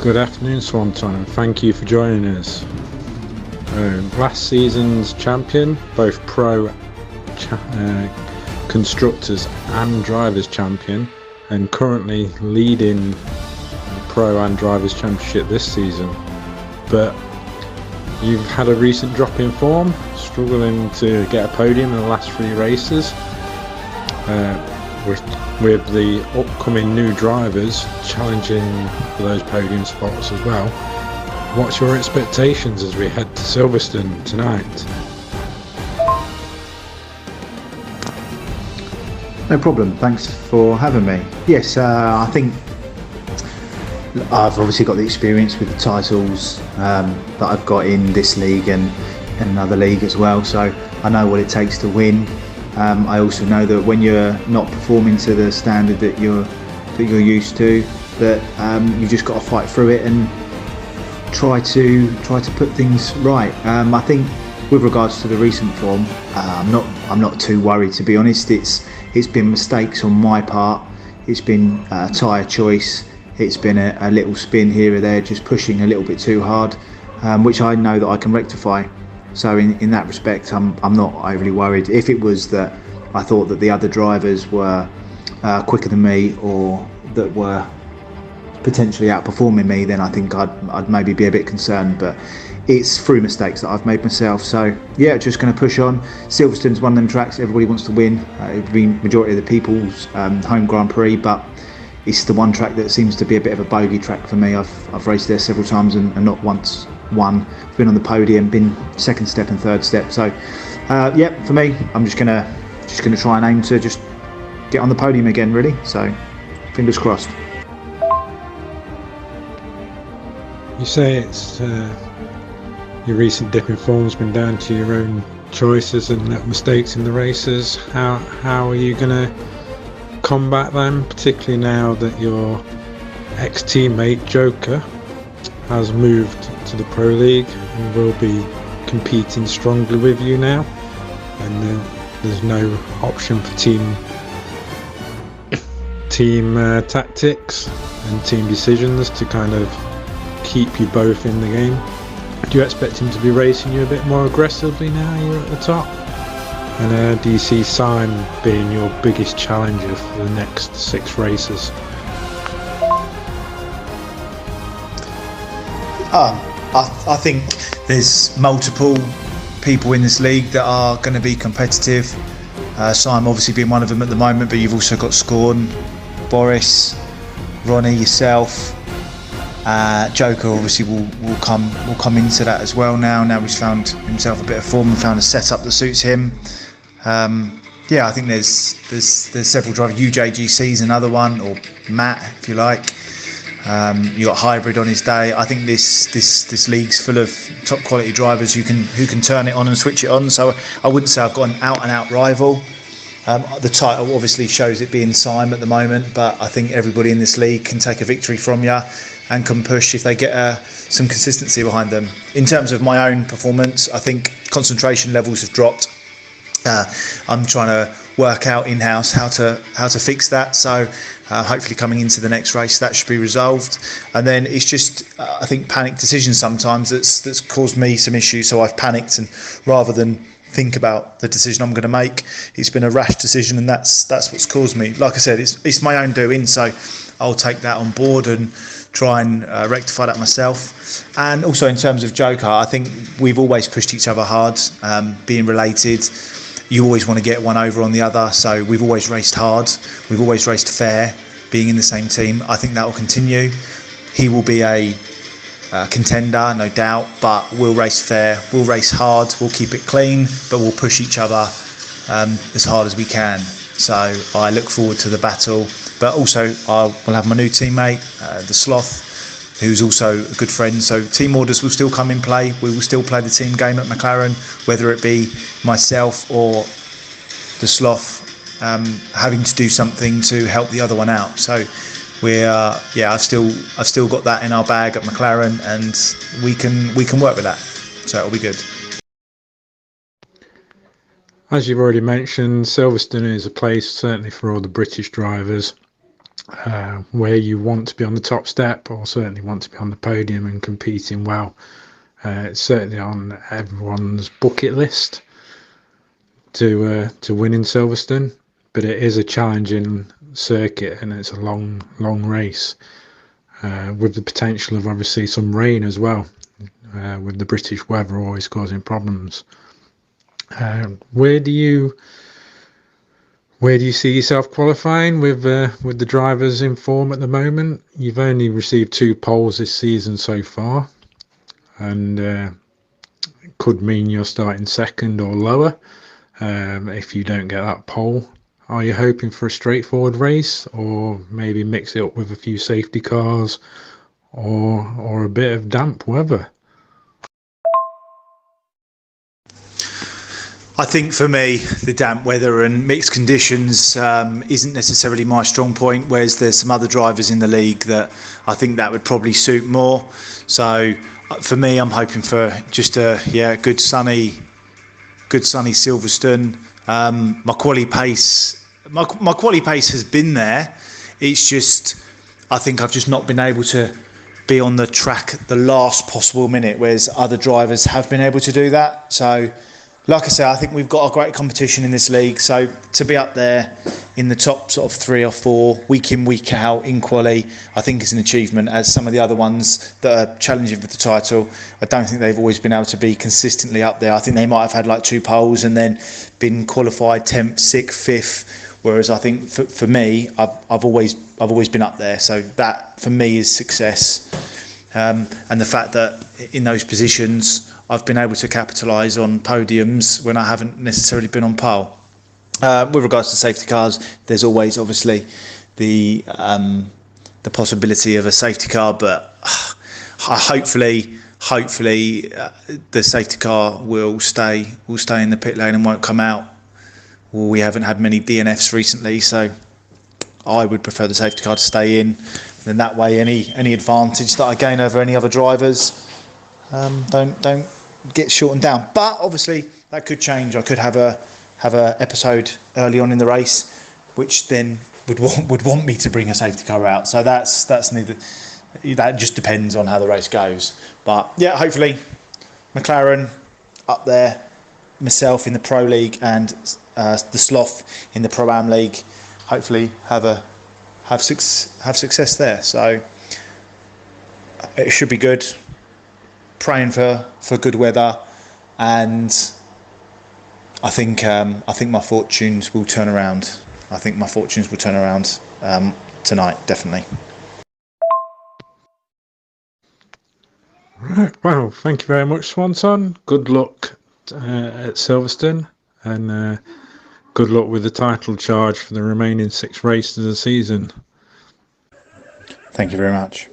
Good afternoon, Swanton, and thank you for joining us. Last season's champion, both constructors and drivers champion, and currently leading the pro and drivers championship this season. But you've had a recent drop in form, struggling to get a podium in the last 3 races. With the upcoming new drivers challenging for those podium spots as well. What's your expectations as we head to Silverstone tonight? No problem, thanks for having me. Yes, I think I've obviously got the experience with the titles that I've got in this league and another league as well, so I know what it takes to win. I also know that when you're not performing to the standard that you're used to, that you've just got to fight through it and try to put things right. I think with regards to the recent form, I'm not too worried, to be honest. It's been mistakes on my part. It's been tyre choice. It's been a little spin here or there, just pushing a little bit too hard, which I know that I can rectify. So in that respect, I'm not overly worried. If it was that I thought that the other drivers were quicker than me or that were potentially outperforming me, then I think I'd maybe be a bit concerned. But it's through mistakes that I've made myself. So yeah, just going to push on. Silverstone's one of them tracks everybody wants to win. It'd be majority of the people's home Grand Prix, but it's the one track that seems to be a bit of a bogey track for me. I've raced there several times and not once won. Been on the podium, been second step and third step. So yeah, for me, I'm just gonna try and aim to just get on the podium again, really. So fingers crossed. You say it's your recent dip in form's been down to your own choices and mistakes in the races. How are you gonna combat them, particularly now that your ex-teammate Joker has moved to the Pro League and will be competing strongly with you now, and there's no option for team tactics and team decisions to kind of keep you both in the game? Do you expect him to be racing you a bit more aggressively now you're at the top? And do you see Simon being your biggest challenger for the next 6 races? I think there's multiple people in this league that are going to be competitive. Simon obviously being one of them at the moment, but you've also got Scorn, Boris, Ronnie, yourself. Joker obviously will come into that as well now. Now he's found himself a bit of form and found a setup that suits him. Yeah, I think there's several drivers. UJGC's another one, or Matt if you like. You got Hybrid on his day. I think this league's full of top quality drivers who can turn it on and switch it on. So I wouldn't say I've got an out and out rival. The title obviously shows it being Simon at the moment, but I think everybody in this league can take a victory from you and can push if they get some consistency behind them. In terms of my own performance, I think concentration levels have dropped. I'm trying to work out in-house how to fix that, so hopefully coming into the next race that should be resolved. And then it's just I think panic decisions sometimes that's caused me some issues. So I've panicked, and rather than think about the decision I'm going to make, it's been a rash decision, and that's what's caused me. Like I said, it's my own doing, so I'll take that on board and try and rectify that myself. And also in terms of Joker, I think we've always pushed each other hard. Being related, you always want to get one over on the other, so we've always raced hard, we've always raced fair, being in the same team. I think that will continue. He will be a contender, no doubt, but we'll race fair, we'll race hard, we'll keep it clean, but we'll push each other as hard as we can. So I look forward to the battle, but also we'll have my new teammate, the Sloth, who's also a good friend. So team orders will still come in play. We will still play the team game at Mclaren, whether it be myself or the Sloth having to do something to help the other one out. So I've still got that in our bag at Mclaren, and we can work with that. So it'll be good. As you've already mentioned, Silverstone is a place certainly for all the British drivers. where you want to be on the top step, or certainly want to be on the podium and competing well. It's certainly on everyone's bucket list to win in Silverstone, but it is a challenging circuit and it's a long race, with the potential of obviously some rain as well, with the British weather always causing problems. Where do you see yourself qualifying with the drivers in form at the moment? You've only received 2 poles this season so far, and could mean you're starting second or lower if you don't get that pole. Are you hoping for a straightforward race, or maybe mix it up with a few safety cars, or a bit of damp weather? I think for me, the damp weather and mixed conditions isn't necessarily my strong point, whereas there's some other drivers in the league that I think that would probably suit more. So for me, I'm hoping for just a good sunny Silverstone. My quali pace has been there. It's just, I think I've just not been able to be on the track at the last possible minute, whereas other drivers have been able to do that. So, like I say, I think we've got a great competition in this league. So to be up there in the top sort of 3 or 4 week in, week out in quali, I think is an achievement, as some of the other ones that are challenging for the title, I don't think they've always been able to be consistently up there. I think they might have had like 2 poles and then been qualified 10th, 6th, 5th. Whereas I think for me, I've always been up there. So that for me is success. And the fact that in those positions I've been able to capitalise on podiums when I haven't necessarily been on pole. With regards to safety cars, there's always obviously the possibility of a safety car, but hopefully the safety car will stay in the pit lane and won't come out. Well, we haven't had many DNFs recently, so I would prefer the safety car to stay in. Then that way, any advantage that I gain over any other drivers don't get shortened down. But obviously that could change. I could have a episode early on in the race, which then would want me to bring a safety car out. So that's neither. That just depends on how the race goes. But yeah, hopefully Mclaren up there, myself in the Pro League, and the Sloth in the Pro Am League. Hopefully have success there. So it should be good. Praying for good weather, and I think my fortunes will turn around. Tonight, definitely. Right. Well, thank you very much, Swanton. Good luck at Silverstone, and good luck with the title charge for the remaining 6 races of the season. Thank you very much.